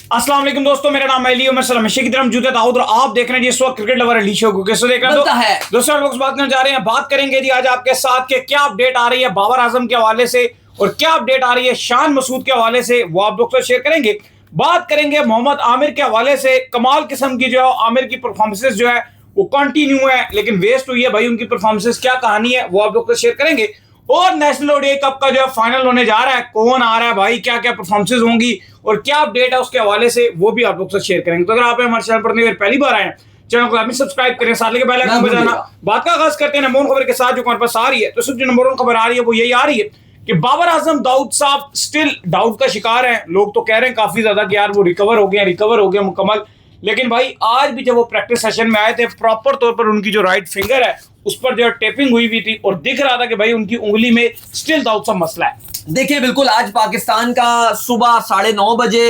अस्सलाम वालेकुम दोस्तों, मेरा नाम है अली और मैं सर हमेशा की तरह मौजूद है दाऊद और आप देख रहे हैं इस वक्त क्रिकेट लवर अली शो को। कैसे देख रहे हैं दोस्तों, हम लोग बात करने जा रहे हैं, बात करेंगे जी आज आपके साथ के क्या अपडेट आ रही है बाबर आजम के हवाले से और क्या अपडेट आ रही है शान मसूद के हवाले से, वो आप लोग से शेयर करेंगे। बात करेंगे मोहम्मद आमिर के हवाले से, कमाल किस्म की जो है आमिर की परफॉर्मेंसेस जो है वो कंटिन्यू है लेकिन वेस्ट हुई है भाई उनकी परफॉर्मेंसेस, क्या कहानी है वो आप लोग से शेयर करेंगे। और नेशनल ओडीआई कप का जो है फाइनल होने जा रहा है, कौन आ रहा है भाई, क्या क्या परफॉर्मेंसेस होंगी और क्या अपडेट है उसके हवाले से, वो भी आप लोग से शेयर करेंगे। तो अगर आप हमारे चैनल पर पहली बार आए हैं, चैनल को सब्सक्राइब करें, साथ लेके बेल आइकन बजाना। बात का आगाज करते हैं नंबर वन खबर के साथ जो हमारे पास आ रही है। तो सिर्फ जो नंबर वन खबर आ रही है वो यही आ रही है कि बाबर आजम दाऊद साहब स्टिल डाउट का शिकार हैं। लोग तो कह रहे हैं काफी ज्यादा कि यार वो रिकवर हो गए मुकम्मल, लेकिन भाई आज भी जब वो प्रैक्टिस सेशन में आए थे प्रॉपर तौर पर उनकी जो राइट फिंगर है उस पर जो टेपिंग हुई हुई थी और दिख रहा था कि भाई उनकी उंगली में स्टिल दाऊद साहब मसला है। देखिए बिल्कुल, आज पाकिस्तान का सुबह 9:30 बजे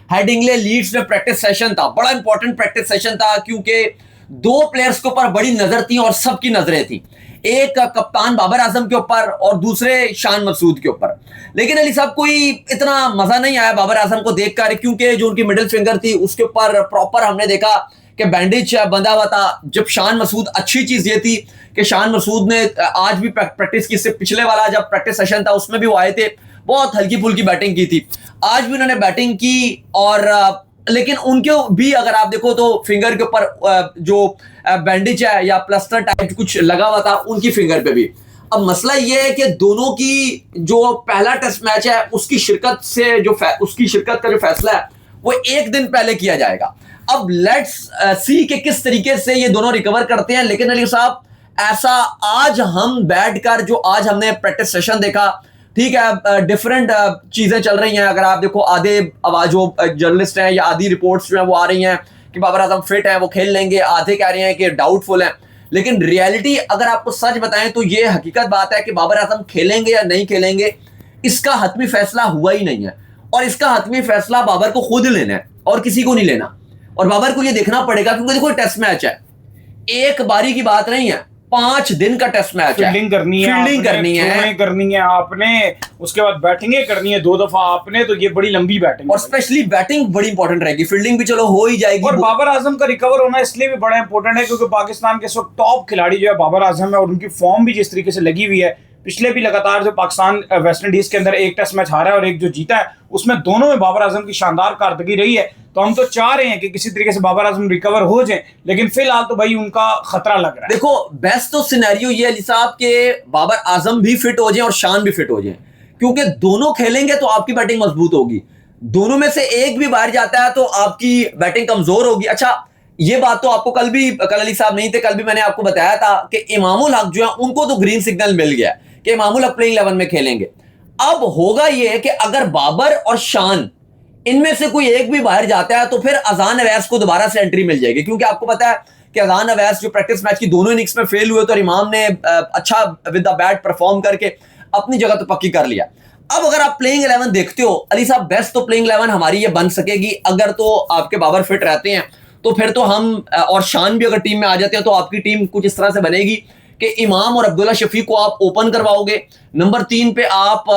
हेडिंगले लीड्स में प्रैक्टिस सेशन था। बड़ा इंपॉर्टेंट प्रैक्टिस सेशन था क्योंकि दो प्लेयर्स के ऊपर बड़ी नजर थी और सबकी नजरें थी, एक कप्तान बाबर आजम के ऊपर और दूसरे शान मसूद के ऊपर। लेकिन अली साहब कोई इतना मजा नहीं आया बाबर आजम को देखकर, क्योंकि जो उनकी मिडिल फिंगर थी उसके ऊपर प्रॉपर हमने देखा कि बैंडेज बंधा हुआ था। जब शान मसूद, अच्छी चीज ये थी कि शान मसूद ने आज भी प्रैक्टिस की, इससे पिछले वाला जब प्रैक्टिस सेशन था उसमें भी वो आए थे, बहुत हल्की फुल्की बैटिंग की थी। आज भी उन्होंने बैटिंग की और लेकिन उनके भी अगर आप देखो तो फिंगर के ऊपर जो बैंडेज है या प्लास्टर टाइप कुछ लगा हुआ था उनकी फिंगर पे भी। अब मसला ये है कि दोनों की जो पहला टेस्ट मैच है उसकी शिरकत से जो उसकी शिरकत का जो फैसला है वो एक दिन पहले किया जाएगा। अब लेट्स सी कि किस तरीके से ये दोनों रिकवर करते हैं। लेकिन अली साहब ऐसा आज हम बैठकर जो आज हमने प्रैक्टिस सेशन देखा, ठीक है, डिफरेंट चीजें चल रही हैं। अगर आप देखो आधे आवाज जो जर्नलिस्ट हैं या आधी रिपोर्ट्स जो हैं वो आ रही हैं कि बाबर आजम फिट है, वो खेल लेंगे, आधे कह रहे हैं कि डाउटफुल हैं। लेकिन रियलिटी अगर आपको सच बताएं तो ये हकीकत बात है कि बाबर आजम खेलेंगे या नहीं खेलेंगे इसका हतमी फैसला हुआ ही नहीं है और इसका हतमी फैसला बाबर को खुद लेना है और किसी को नहीं लेना। और बाबर को ये देखना पड़ेगा क्योंकि देखो टेस्ट मैच है, एक बारी की बात नहीं है, 5 दिन का टेस्ट मैच है। फील्डिंग करनी है आपने, उसके बाद बैटिंग करनी है 2 दफा आपने, तो ये बड़ी लंबी बैटिंग और स्पेशली बैटिंग बड़ी इंपॉर्टेंट रहेगी, फील्डिंग भी चलो हो ही जाएगी। और बाबर आजम का रिकवर होना इसलिए भी बड़ा इंपॉर्टेंट है क्योंकि पाकिस्तान के इस वक्त टॉप खिलाड़ी जो है बाबर आजम है और उनकी फॉर्म भी जिस तरीके से लगी हुई है, पिछले भी लगातार जो पाकिस्तान वेस्ट इंडीज के अंदर एक टेस्ट मैच हारा है और एक जो जीता है उसमें दोनों में बाबर आजम की शानदार कारकर्दगी रही है। तो हम तो चाह रहे हैं कि किसी तरीके से बाबर आजम रिकवर हो जाए, लेकिन फिलहाल तो भाई उनका खतरा लग रहा है। देखो बेस्ट तो सिनेरियो ये अली साहब के बाबर आजम भी फिट हो जाए और शान भी फिट हो जाए, क्योंकि दोनों खेलेंगे तो आपकी बैटिंग मजबूत होगी। दोनों में से एक भी बाहर जाता है तो आपकी बैटिंग कमजोर होगी। अच्छा, ये बात तो आपको कल अली साहब नहीं थे, कल भी मैंने आपको बताया था कि इमामुल हक जो है उनको तो ग्रीन सिग्नल मिल गया कि इमामुल हक प्लेइंग 11 में खेलेंगे। अब होगा ये कि अगर बाबर और शान इनमें से कोई एक भी बाहर जाता है तो फिर अजान अवैस को दोबारा से एंट्री मिल जाएगी, क्योंकि आपको पता है कि अजान अवैस जो प्रैक्टिस मैच की दोनों इनिंग्स में फेल हुए तो इमाम ने अच्छा विद द बैट परफॉर्म करके अपनी जगह तो पक्की कर लिया। अब अगर आप प्लेइंग 11 देखते हो अली साहब, बेस्ट तो प्लेइंग 11 हमारी ये बन सकेगी अगर तो आपके बाबर फिट रहते हैं, तो फिर तो हम और शान भी अगर टीम में आ जाते हैं तो आपकी टीम कुछ इस तरह से बनेगी कि इमाम और अब्दुल्ला शफी को आप ओपन करवाओगे, नंबर 3 पे आप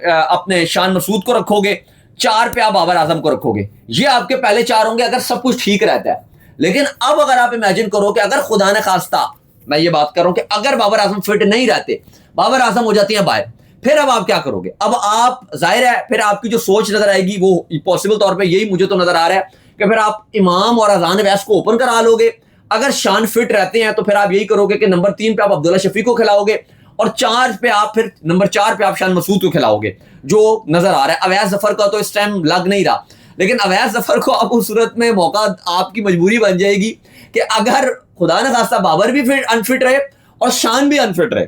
अपने शान मसूद को रखोगे, 4 पे आप बाबर आजम को रखोगे। ये आपके पहले 4 होंगे अगर सब कुछ ठीक रहता है। लेकिन अब अगर आप इमेजिन करो कि अगर खुदा ने खास्ता, मैं ये बात कर रहा हूं कि अगर बाबर आजम फिट नहीं रहते, बाबर आजम हो जाती है बाहर, फिर अब आप क्या करोगे? अब आप जाहिर है फिर आपकी जो सोच नजर आएगी वो पॉसिबल तौर पे यही मुझे तो नजर आ रहा है कि फिर आप इमाम और अजान वैस को ओपन करा लोगे। अगर शान फिट रहते हैं तो फिर आप यही करोगे कि नंबर 3 पे आप अब्दुल्ला शफी को खिलाओगे और 4 पे आप फिर नंबर 4 पे आप शान मसूद को खिलाओगे, जो नजर आ रहा है। अवैस जफर का तो इस टाइम लग नहीं रहा, लेकिन अवैस जफर को अब उस सूरत में मौका आपकी मजबूरी बन जाएगी कि अगर खुदा न खास्ता बाबर भी फिट अनफिट रहे और शान भी अनफिट रहे,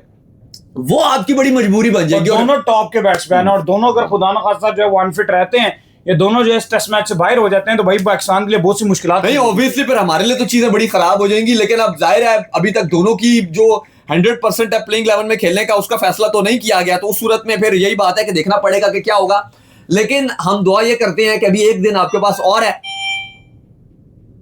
वो आपकी बड़ी मजबूरी बन जाएगी। दोनों टॉप के बैट्समैन और दोनों अगर खुदा न खास्ता जो है वो अनफिट रहते हैं, ये दोनों जो इस टेस्ट मैच से बाहर हो जाते हैं तो भाई पाकिस्तान के लिए बहुत सी मुश्किलात नहीं, ऑब्वियसली फिर हमारे लिए तो चीजें बड़ी खराब हो जाएंगी। लेकिन अब जाहिर है अभी तक दोनों की जो 100% है प्लेइंग 11 में खेलने का उसका फैसला तो नहीं किया गया, तो उस सूरत में फिर यही बात है कि देखना पड़ेगा कि क्या होगा। लेकिन हम दुआ ये करते हैं कि अभी एक दिन आपके पास और है,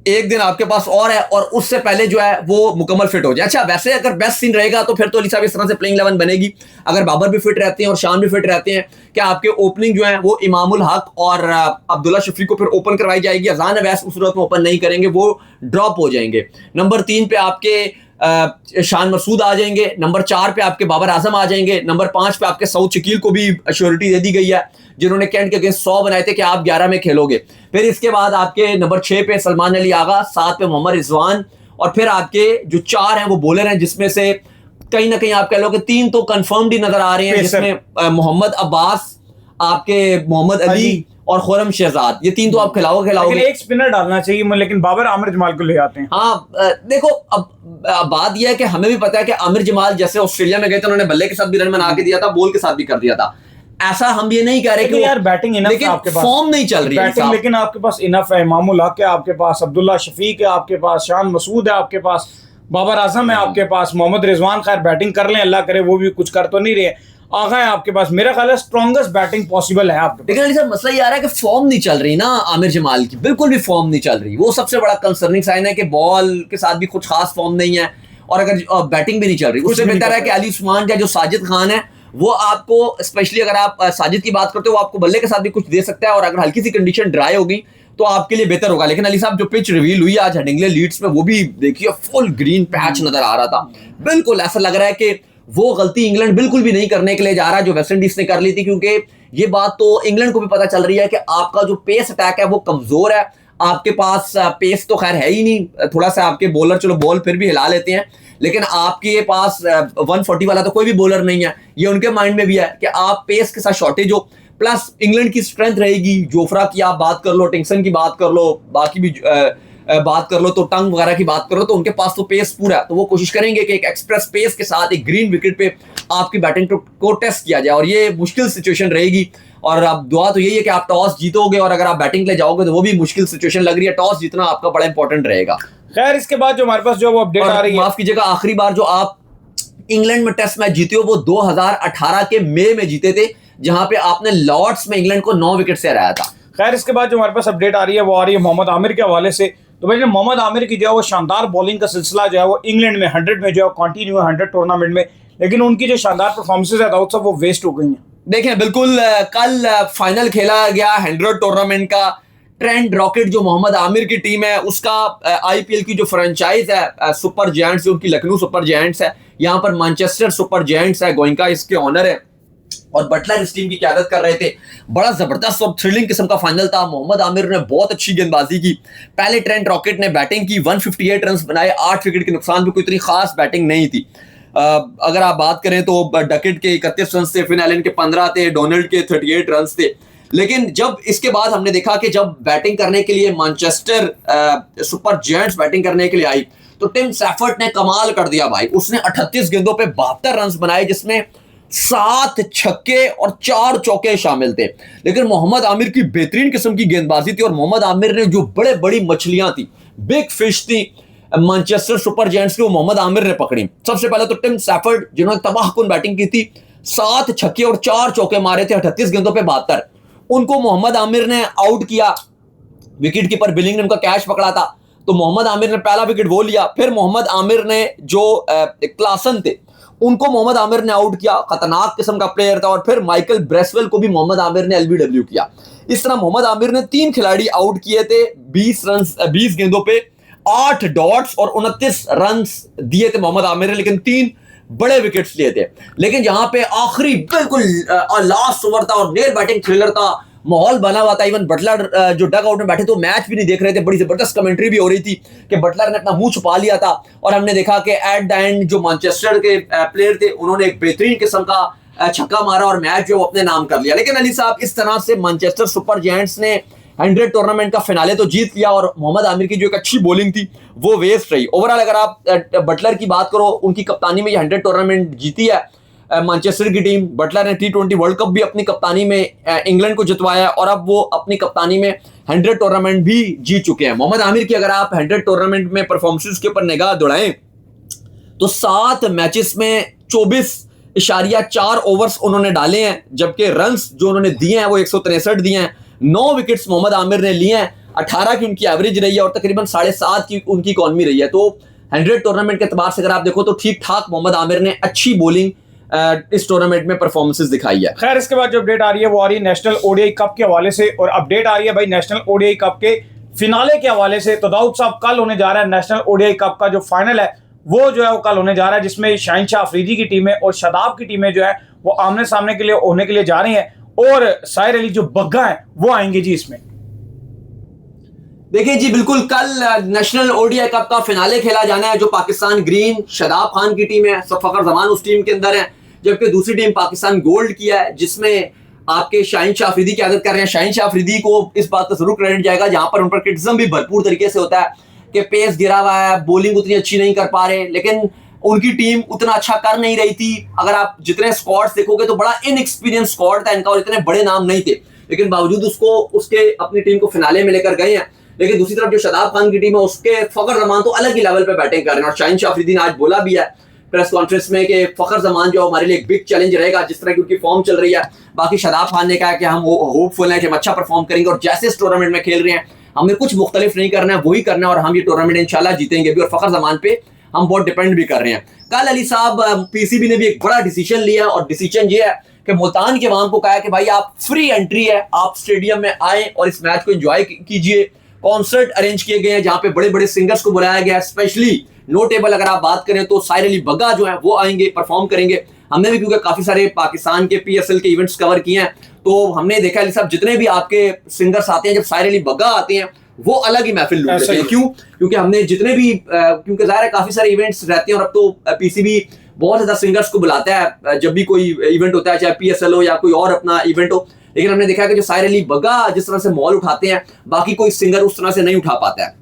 एक दिन आपके पास और है और उससे पहले जो है वो मुकम्मल फिट हो जाए। अच्छा, वैसे अगर बेस्ट सीन रहेगा तो फिर तो अली साहब इस तरह से प्लेइंग 11 बनेगी, अगर बाबर भी फिट रहते हैं और शान भी फिट रहते हैं, कि आपके ओपनिंग जो है वो इमामुल हक और अब्दुल्ला शफी को फिर ओपन करवाई जाएगी। अजान अवैस उस सूरत में ओपन नहीं करेंगे, वो ड्रॉप हो जाएंगे। नंबर 3 पे आपके शान मसूद आ जाएंगे, नंबर 4 पे आपके बाबर आजम आ जाएंगे, नंबर 5 पे आपके सऊद शकील को भी अश्योरिटी दे दी गई है, जिन्होंने कैंट के अगेंस्ट 100 बनाए थे कि आप 11 में खेलोगे। फिर इसके बाद आपके नंबर 6 पे सलमान अली आगा, 7 पे मोहम्मद रिजवान, और फिर आपके जो 4 हैं वो बॉलर हैं, जिसमें से कहीं ना कहीं आप कह लो कि 3 तो कंफर्म्ड ही नजर आ रहे हैं, जिसमें मोहम्मद अब्बास, आपके मोहम्मद अली और खुरम शहजाद, ये 3 तो आप खिलाओगे। एक स्पिनर डालना चाहिए, लेकिन बाबर आमिर जमाल को ले आते हैं। हाँ, देखो अब बात यह है कि हमें भी पता है कि आमिर जमाल जैसे ऑस्ट्रेलिया में गए थे, उन्होंने बल्ले के साथ भी रन बना के दिया था, बॉल के साथ भी कर दिया था। ऐसा हम ये नहीं कह रहे कि यार बैटिंग इनफ है आपके पास, फॉर्म नहीं चल रही बैटिंग, लेकिन आपके पास इनफ है। इमामुल हक है आपके पास, अब्दुल्ला शफीक है आपके पास, शान मसूद है आपके पास, बाबर आजम है आपके पास, मोहम्मद रिजवान खैर बैटिंग कर लें, अल्लाह करे वो भी कुछ कर तो नहीं रहे, आगा है आपके पास। मेरा ख्याल है स्ट्रॉन्गेस्ट बैटिंग पॉसिबल है आपके पास। लेकिन सर मसला ये आ रहा है कि फॉर्म नहीं चल रही ना आमिर जमाल की, बिल्कुल भी फॉर्म नहीं चल रही। वो सबसे बड़ा कंसर्निंग साइन है कि बॉल के साथ भी कुछ खास फॉर्म नहीं है, और अगर बैटिंग भी नहीं चल रही। उससे बेहतर है कि अली उस्मान या जो साजिद खान है वो आपको, स्पेशली अगर आप साजिद की बात करते हो, वो आपको बल्ले के साथ भी कुछ दे सकता है, और अगर हल्की सी कंडीशन ड्राई होगी तो आपके लिए बेहतर होगा। लेकिन अली साहब जो पिच रिवील हुई आज हेडिंग्ले लीड्स में, वो भी देखिए फुल ग्रीन पैच नजर आ रहा था। बिल्कुल ऐसा लग रहा है कि वो गलती इंग्लैंड बिल्कुल भी नहीं करने के लिए जा रहा है जो वेस्ट इंडीज ने कर ली थी, क्योंकि ये बात तो इंग्लैंड को भी पता चल रही है कि आपका जो पेस अटैक है वो कमजोर है। आपके पास पेस तो खैर है ही नहीं, थोड़ा सा आपके बॉलर चलो बॉल फिर भी हिला लेते हैं, लेकिन आपके पास 140 वाला तो कोई भी बॉलर नहीं है। ये उनके माइंड में भी है कि आप पेस के साथ शॉर्टेज हो, प्लस इंग्लैंड की स्ट्रेंथ रहेगी। जोफ्रा की आप बात कर लो, टिंगसन की बात कर लो, बाकी भी बात कर लो, तो टंग वगैरह की बात कर लो, तो उनके पास तो पेस पूरा है। तो वो कोशिश करेंगे कि एक एक्सप्रेस पेस के साथ एक ग्रीन विकेट पे आपकी बैटिंग को टेस्ट किया जाए, और ये मुश्किल सिचुएशन रहेगी। और अब दुआ तो यही है कि आप टॉस जीतोगे, और अगर आप बैटिंग के लिए जाओगे तो वो भी मुश्किल सिचुएशन लग रही है। टॉस जीतना आपका बड़ा इंपॉर्टेंट रहेगा। खैर इसके बाद जो हमारे पास जो वो अपडेट आ रही है, माफ कीजिएगा, आखिरी बार जो आप इंग्लैंड में टेस्ट मैच जीते हो वो 2018 के मई में जीते थे, जहां पे आपने लॉर्ड्स में इंग्लैंड को 9 विकेट से हराया था। खैर इसके बाद जो हमारे पास अपडेट आ रही है वो आ रही है मोहम्मद आमिर के हवाले से। तो भाई मोहम्मद आमिर की जो है वो शानदार बॉलिंग का सिलसिला जो है वो इंग्लैंड में 100 में जो है कंटिन्यू है, 100 टूर्नामेंट में, लेकिन उनकी जो शानदार परफॉर्मेंस है सब वो वेस्ट हो गई हैं। देखें, बिल्कुल कल फाइनल खेला गया 100 टूर्नामेंट का। ट्रेंट रॉकेट जो मोहम्मद आमिर की टीम है उसका आईपीएल की जो फ्रेंचाइज है सुपर जायंट्स, उनकी लखनऊ सुपर जायंट्स है, यहाँ पर मैनचेस्टर सुपर जायंट्स है, गोइंका इसके ऑनर है, और बटलर इस टीम की क़यादत कर रहे थे। बड़ा जबरदस्त और थ्रिलिंग किस्म का फाइनल था। मोहम्मद आमिर ने बहुत अच्छी गेंदबाजी की। पहले ट्रेंट रॉकेट ने बैटिंग की, 158 रन बनाए, 8 विकेट के नुकसान पे, कोई इतनी खास बैटिंग नहीं थी। अगर आप बात करें तो डकेट के 31 रन थे, फिन एलन के 15 थे, डोनाल्ड के 38 रन थे। लेकिन जब इसके बाद हमने देखा कि जब बैटिंग करने के लिए मैनचेस्टर सुपर जायंट्स बैटिंग करने के लिए आई, तो टिम सैफर्ट ने कमाल कर दिया भाई। उसने 38 गेंदों पे 72 रन बनाए, जिसमें 7 छक्के और 4 चौके शामिल थे। लेकिन मोहम्मद आमिर की बेहतरीन किस्म की गेंदबाजी थी, और मोहम्मद आमिर ने जो बड़े बड़ी मछलियां थी, बिग फिश थी मैनचेस्टर सुपर जायंट्स की, वो मोहम्मद आमिर ने पकड़ी। सबसे पहले तो टिम सैफर्ड जिन्होंने तबाहकुन बैटिंग की थी, 7 छक्के और 4 चौके मारे थे 38 गेंदों पे 72, उनको मोहम्मद आमिर ने आउट किया। विकेट कीपर बिलिंग ने उनका कैच पकड़ा था, तो मोहम्मद आमिर ने पहला विकेट वो लिया। फिर मोहम्मद आमिर ने जो क्लासन थे उनको मोहम्मद आमिर ने आउट किया, खतरनाक किस्म का प्लेयर था। और फिर माइकल ब्रेसवेल को भी मोहम्मद आमिर ने एलबीडब्ल्यू किया। इस तरह मोहम्मद आमिर ने 3 खिलाड़ी आउट किए थे 20 गेंदों पे, 8 डॉट्स और 29 रन दिए थे मोहम्मद आमिर ने, लेकिन 3 बड़े विकेट्स लिए थे। लेकिन जहां पे आखिरी बिल्कुल लास्ट ओवर था और नेल बैटिंग थ्रिलर का माहौल बना हुआ था। इवन बटलर जो डग आउट में बैठे तो मैच भी नहीं देख रहे थे, बड़ी जबरदस्त कमेंट्री भी हो रही थी कि बटलर ने अपना मुंह छुपा लिया था। और हमने देखा कि एट द एंड जो मैनचेस्टर के प्लेयर थे उन्होंने एक बेहतरीन किस्म का छक्का मारा और मैच जो अपने नाम कर लिया। लेकिन अली साहब, इस तरह से मैनचेस्टर सुपर जायंट्स ने 100 टूर्नामेंट का फिनाले तो जीत लिया, और मोहम्मद आमिर की जो एक अच्छी बॉलिंग थी वो वेस्ट रही। ओवरऑल अगर आप बटलर की बात करो, उनकी कप्तानी में ये 100 टूर्नामेंट जीती है मैनचेस्टर की टीम। बटलर ने T20 वर्ल्ड कप भी अपनी कप्तानी में इंग्लैंड को जितवाया, और अब वो अपनी कप्तानी में 100 टूर्नामेंट भी जीत चुके हैं। मोहम्मद आमिर की अगर आप 100 टूर्नामेंट में परफॉर्मेंस के ऊपर निगाह दौड़ाएं तो 7 मैचेस में 24.4 ओवर्स उन्होंने डाले हैं, जबकि रन्स जो उन्होंने दिए हैं वो 163 दिए हैं। 9 विकेट्स मोहम्मद आमिर ने लिए हैं। 18 की उनकी एवरेज रही है और तकरीबन 7.5 की उनकी इकॉनमी रही है। तो 100 टूर्नामेंट के एतबार से अगर आप देखो तो ठीक ठाक मोहम्मद आमिर ने अच्छी बॉलिंग इस टूर्नामेंट में परफॉर्मेंसेस दिखाई है। खैर इसके बाद जो अपडेट आ रही है वो आ रही है नेशनल ओडीआई कप के हवाले से, और अपडेट आ रही है भाई नेशनल ओडीआई कप के फिनाले के हवाले से। तो दाऊद साहब कल होने जा रहा है नेशनल ओडीआई कप का जो फाइनल है वो जो है वो कल होने जा रहा है, जिसमें शाहिनशाह अफरीदी की टीमें और शादाब की टीमें जो है वो आमने सामने के लिए होने के लिए जा रही हैं, और साहिर अली जो बग्गा है वो आएंगे जी इसमें। देखिए जी बिल्कुल, कल नेशनल ओडीआई कप का फिनाले खेला जाना है। जो पाकिस्तान ग्रीन शादाब खान की टीम है, फखर जमान उस टीम के अंदर है, जबकि दूसरी टीम पाकिस्तान गोल्ड की है जिसमें आपके शाहिनशाह अफरीदी की आदत कर रहे हैं। शाहिनशाह अफरीदी को इस बात का जरूर क्रेडिट जाएगा जहां पर उन पर क्रिटिसिज्म भी भरपूर तरीके से होता है कि पेस गिरा हुआ है, बॉलिंग उतनी अच्छी नहीं कर पा रहे, लेकिन उनकी टीम उतना अच्छा कर नहीं रही थी। अगर आप जितने स्क्वाड्स देखोगे तो बड़ा इनएक्सपीरियंस स्क्वाड था इनका और इतने बड़े नाम नहीं थे, लेकिन बावजूद उसके अपनी टीम को फिनाले में लेकर गए हैं। लेकिन दूसरी तरफ जो शादाब खान की टीम है उसके फखर जमान तो अलग ही लेवल पे बैटिंग कर रहे हैं, और शाहिनशाह अफरीदी ने आज बोला भी है प्रेस कॉन्फ्रेंस में कि फखर जमान जो हमारे लिए एक बिग चैलेंज रहेगा जिस तरह की उनकी फॉर्म चल रही है। बाकी शादाब खान ने कहा कि हम होपफुल हैं कि हम अच्छा परफॉर्म करेंगे और जैसे इस टूर्नामेंट में खेल रहे हैं हमें कुछ मुख्तलिफ नहीं करना है, वही करना है और हम ये टूर्नामेंट इंशाल्लाह जीतेंगे भी, और फखर जमान पे हम बहुत डिपेंड भी कर रहे हैं। कल अली साहब पीसीबी ने भी एक बड़ा डिसीजन लिया, और डिसीजन ये है कि मुल्तान के अवाम को कहा कि भाई आप फ्री एंट्री है, आप स्टेडियम में आए और इस मैच को एंजॉय कीजिए। कॉन्सर्ट अरेंज किए गए हैं जहां पे बड़े बड़े सिंगर्स को बुलाया गया है। स्पेशली नोटेबल अगर आप बात करें तो साहिर अली बग्गा जो है वो आएंगे, परफॉर्म करेंगे। हमने भी क्योंकि काफी सारे पाकिस्तान के पीएसएल के इवेंट्स कवर किए हैं तो हमने देखा अली साहब जितने भी आपके सिंगर्स आते हैं, जब साहिर अली बग्गा आते हैं वो अलग ही महफिल लूट लेते हैं। क्यों? क्योंकि हमने जितने भी क्योंकि जाहिर है काफी सारे इवेंट्स रहते हैं और अब तो पीसीबी बहुत ज्यादा सिंगर्स को बुलाता है जब भी कोई इवेंट होता है, चाहे पीएसएल हो या कोई और अपना इवेंट हो। लेकिन हमने देखा कि जो साहिर अली बग्गा जिस तरह से मॉल उठाते हैं बाकी कोई सिंगर उस तरह से नहीं उठा पाता है।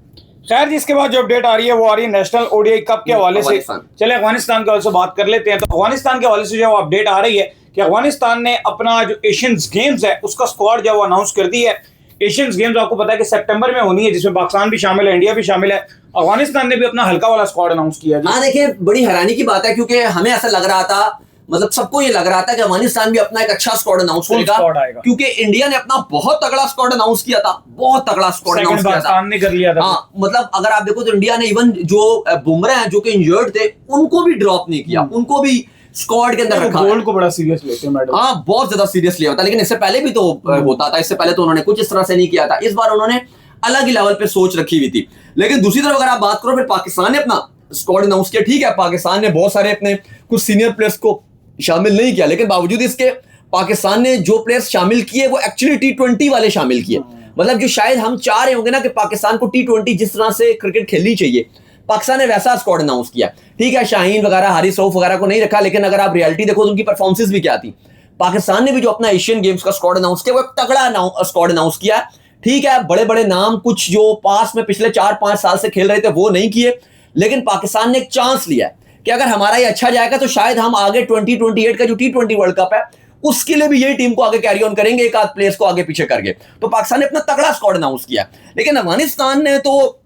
खैर जिसके बाद जो अपडेट आ रही है वो आ रही है नेशनल ओडीआई कप के हवाले से। चले अफगानिस्तान के हवाले से बात कर लेते हैं। तो अफगानिस्तान के हवाले से जो अपडेट आ रही है कि अफगानिस्तान ने अपना जो एशियन गेम्स है उसका स्क्वाड जो है वो अनाउंस कर दी है। एशियन गेम्स आपको पता है कि सितंबर में होनी है, जिसमें पाकिस्तान भी शामिल है, इंडिया भी शामिल है। अफगानिस्तान ने भी अपना हल्का वाला स्क्वाड अनाउंस किया है। हाँ देखिए, बड़ी हैरानी की बात है क्योंकि हमें ऐसा लग रहा था, मतलब सबको ये लग रहा था कि अफगानिस्तान भी अपना एक अच्छा स्क्वाड अनाउंस करेगा, क्योंकि इंडिया ने अपना बहुत तगड़ा स्क्वाड अनाउंस किया था, बहुत तगड़ा स्क्वाड अनाउंस किया था। ने कर लिया था। हाँ, मतलब अगर आप देखो तो इंडिया ने इवन जो बुमराह हैं जो कि इंजर्ड थे उनको भी ड्रॉप नहीं किया, उनको भी स्क्वाड के अंदर रखा। गोल को बड़ा सीरियस लेते हैं मैडम। हाँ, बहुत ज्यादा सीरियस लिया होता, लेकिन इससे पहले भी तो होता था, इससे पहले तो उन्होंने कुछ इस तरह से नहीं किया था। इस बार उन्होंने अलग ही लेवल पे सोच रखी हुई थी। लेकिन दूसरी तरफ अगर आप बात करो फिर पाकिस्तान ने अपना स्क्वाड अनाउंस किया। ठीक है, पाकिस्तान ने बहुत सारे अपने कुछ सीनियर प्लेयर्स को शामिल नहीं किया, लेकिन बावजूद इसके पाकिस्तान ने जो प्लेयर्स शामिल किए वो एक्चुअली T20 वाले शामिल किए। मतलब जो शायद हम चाह रहे होंगे ना कि पाकिस्तान को T20 जिस तरह से क्रिकेट खेलनी चाहिए, पाकिस्तान ने वैसा स्क्वाड अनाउंस किया। ठीक है, शाहीन वगैरह, हारिस रऊफ वगैरह को नहीं रखा, लेकिन अगर आप रियलिटी देखो तो उनकी परफॉर्मेंसेस भी क्या थी। पाकिस्तान ने भी जो अपना एशियन गेम्स का स्क्वाड अनाउंस किया वो एक तगड़ा स्क्वाड अनाउंस किया। ठीक है, बड़े बड़े नाम कुछ जो पास में पिछले 4-5 साल से खेल रहे थे वो नहीं किए, लेकिन पाकिस्तान ने एक चांस लिया कि अगर हमारा ये अच्छा जाएगा तो शायद हम आगे 2028 का जो T20 वर्ल्ड कप है उसके लिए भी यही टीम को आगे कैरी ऑन करेंगे, एक आध प्लेयर्स को आगे पीछे करके। तो पाकिस्तान ने अपना तगड़ा स्क्वाड अनाउंस किया। लेकिन अफगानिस्तान ने तो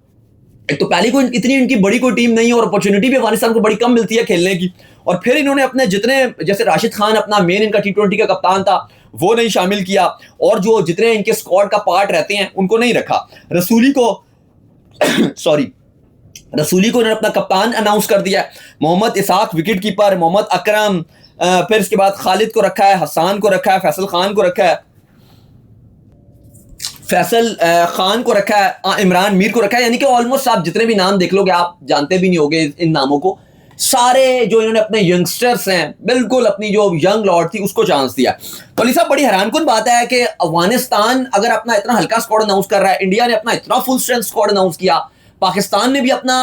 एक तो पहली कोई इतनी इनकी बड़ी कोई टीम नहीं है और अपॉर्चुनिटी भी अफगानिस्तान को बड़ी कम मिलती है खेलने की, और फिर इन्होंने अपने जितने, जैसे राशिद खान अपना मेन इनका T20 का कप्तान था वो नहीं शामिल किया, और जो जितने इनके स्क्वाड का पार्ट रहते हैं उनको नहीं रखा। रसूली को उन्होंने अपना कप्तान अनाउंस कर दिया। मोहम्मद इसाक विकेट कीपर, मोहम्मद अकरम, फिर इसके बाद खालिद को रखा है, हसान को रखा है, फैसल खान को रखा है, इमरान मीर को रखा है। यानी कि ऑलमोस्ट आप जितने भी नाम देख लोगे आप जानते भी नहीं होगे इन नामों को। सारे जो इन्होंने अपने यंगस्टर्स हैं, बिल्कुल अपनी जो यंग लॉर्ड थी उसको चांस दिया। तो अली साहब, बड़ी हैरानकुन बात है कि अफगानिस्तान अगर अपना इतना हल्का स्क्वाड अनाउंस कर रहा है, इंडिया ने अपना इतना फुल स्ट्रेंथ स्क्वाड अनाउंस किया, पाकिस्तान ने भी अपना,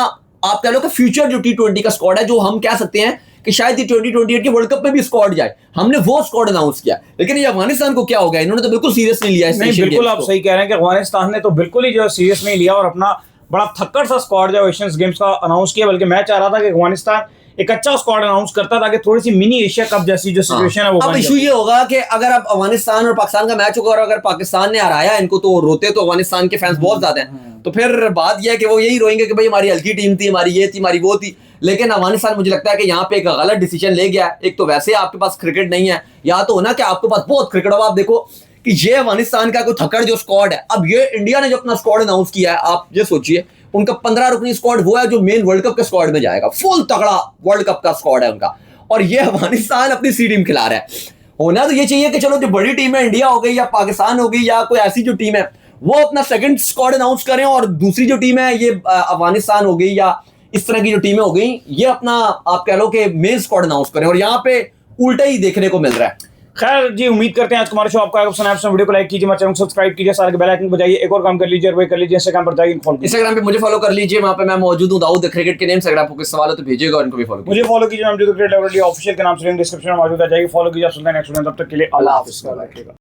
आप कह लो कि फ्यूचर जो T20 का स्क्वाड है, जो हम कह सकते हैं कि शायद ये 2028 के वर्ल्ड कप में भी स्क्वाड जाए, हमने वो स्क्वाड अनाउंस किया। लेकिन ये अफगानिस्तान को क्या हो गया, इन्होंने तो बिल्कुल सीरियस नहीं लिया। नहीं, बिल्कुल आप सही कह रहे हैं कि अफगानिस्तान ने तो बिल्कुल ही जो सीरियस नहीं लिया और अपना बड़ा थक्कड़ सा स्क्वाड जो एशियन गेम्स का अनाउंस किया। बल्कि मैं चाह रहा था कि अफगानिस्तान एक अच्छा स्क्वाड अनाउंस करता ताकि थोड़ी सी मिनी एशिया कप जैसी जो सिचुएशन है वो अब इशू ये होगा कि अगर अब अफगानिस्तान और पाकिस्तान का मैच होगा और अगर पाकिस्तान ने हराया इनको तो रोते तो अफगानिस्तान के फैंस बहुत ज्यादा हैं, तो फिर बात यह है कि वो यही रोएंगे कि भाई हमारी हल्की टीम थी, हमारी ये थी, हमारी वो थी। लेकिन अफगानिस्तान मुझे लगता है कि यहाँ पे एक गलत डिसीजन ले गया। एक तो वैसे आपके पास क्रिकेट नहीं है, या तो होना कि आपके पास बहुत क्रिकेट हो। आप देखो कि ये अफगानिस्तान का कोई थकड़ जो स्क्वाड है। अब ये इंडिया ने जो अपना स्क्वाड अनाउंस किया है, आप ये सोचिए उनका 15 रुकनी स्क्वाड वो है जो मेन वर्ल्ड कप के स्क्वाड में जाएगा, फुल तगड़ा वर्ल्ड कप का स्क्वाड है उनका, और ये अफगानिस्तान अपनी सी टीम खिला रहा है। होना तो ये चाहिए कि चलो जो बड़ी टीम है इंडिया हो गई या पाकिस्तान हो गई या कोई ऐसी जो टीम है वो अपना सेकंड स्क्वाड अनाउंस करें, और दूसरी जो टीम है ये अफगानिस्तान हो गई या इस तरह की जो टीमें हो गई ये अपना आप कह लो कि मेन स्क्वाड अनाउंस करें, और यहाँ पे उल्टा ही देखने को मिल रहा है। खैर जी, उम्मीद करते हैं आज तुम्हारा शो आपको पसंद आया। वीडियो को लाइक कीजिए, हमारे चैनल को सब्सक्राइब कीजिए, सारे के बेल आइकन बजाइए, एक और काम कर लीजिए और वही कर लीजिए इंस्टाग्राम पर जाइए फॉलो, इंस्टाग्राम पे मुझे फॉलो कर लीजिए, वहां पे मैं मौजूद हूं दाऊद क्रिकेट के नेम से। अगर आपको कोई सवाल हो तो भेजिएगा और इनको भी फॉलो कीजिए। मुझे फॉलो कीजिए, नाम जो क्रिकेट लेवल ऑफिशियल के नाम से लिंक डिस्क्रिप्शन में मौजूद आ जाएगी, फॉलो कीजिए। सुनते हैं नेक्स्ट वीडियो, तब तक के लिए अल्लाह हाफिज़।